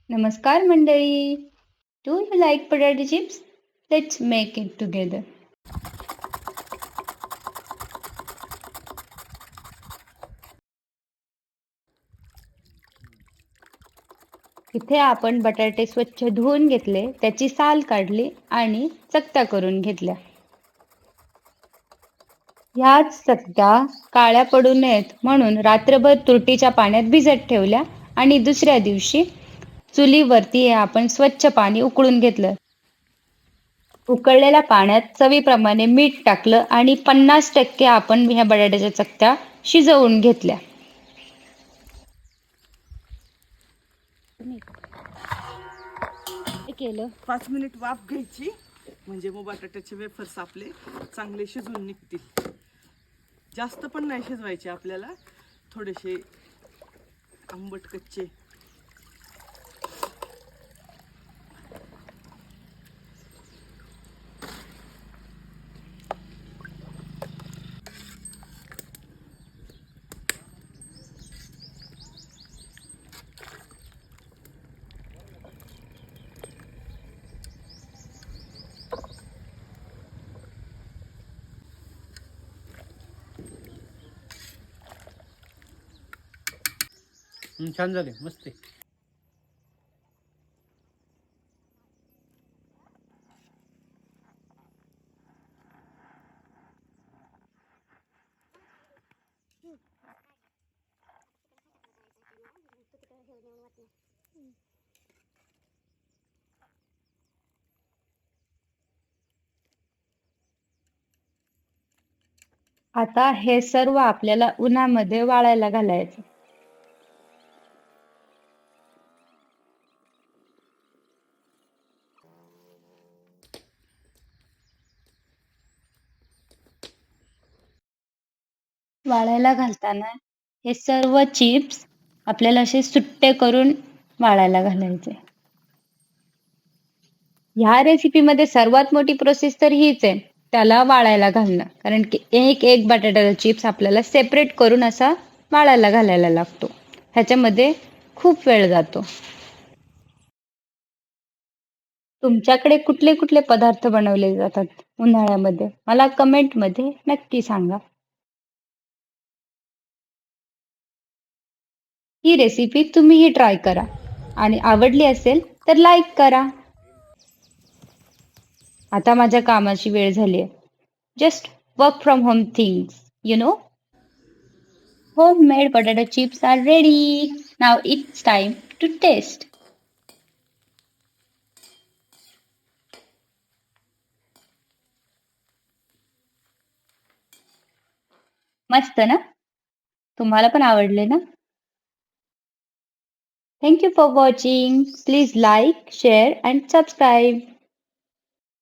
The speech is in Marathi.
नमस्कार मंडळी. Do you like potato chips? Let's make it together. इथे आपण बटाटे स्वच्छ धुवून घेतले, त्याची साल काढली आणि चकत्या करून घेतल्या. ह्याच चकत्या काळ्या पडू नयेत म्हणून रात्रभर तुरटीच्या पाण्यात भिजत ठेवल्या आणि दुसऱ्या दिवशी चुलीवरती हे आपण स्वच्छ पाणी उकळून घेतलं. उकळलेल्या पाण्यात चवीप्रमाणे मीठ टाकलं आणि 50% आपण ह्या बटाट्याच्या चकत्या शिजवून घेतल्या. हे केलं 5 मिनिट वाफ घ्यायची म्हणजे मग बटाट्याचे वेफर्स आपले चांगले शिजून निघतील. जास्त पण नाही शिजवायचे आपल्याला, थोडेसे आंबट कच्चे. छान झाले, मस्त आहे. आता हे सर्व आपल्याला उन्हामध्ये वाळायला घालायचं. वाळायला घालताना हे सर्व चिप्स आपल्याला असे सुट्टे करून वाळायला घालायचे. ह्या रेसिपीमध्ये सर्वात मोठी प्रोसेस तर हीच आहे, त्याला वाळायला घालणं. कारण की एक एक बटाट्याचा चिप्स आपल्याला सेपरेट करून असा वाळायला घालायला लागतो. ह्याच्यामध्ये खूप वेळ जातो. तुमच्याकडे कुठले कुठले पदार्थ बनवले जातात उन्हाळ्यामध्ये मला कमेंटमध्ये नक्की सांगा. ही रेसिपी तुम्हीही ट्राय करा आणि आवडली असेल तर लाईक करा. आता माझ्या कामाची वेळ झाली आहे. Just work from home things, you know. Homemade potato chips are ready. Now it's time to taste. मस्त ना? तुम्हाला पण आवडले ना? Thank you for watching. Please like, share and subscribe.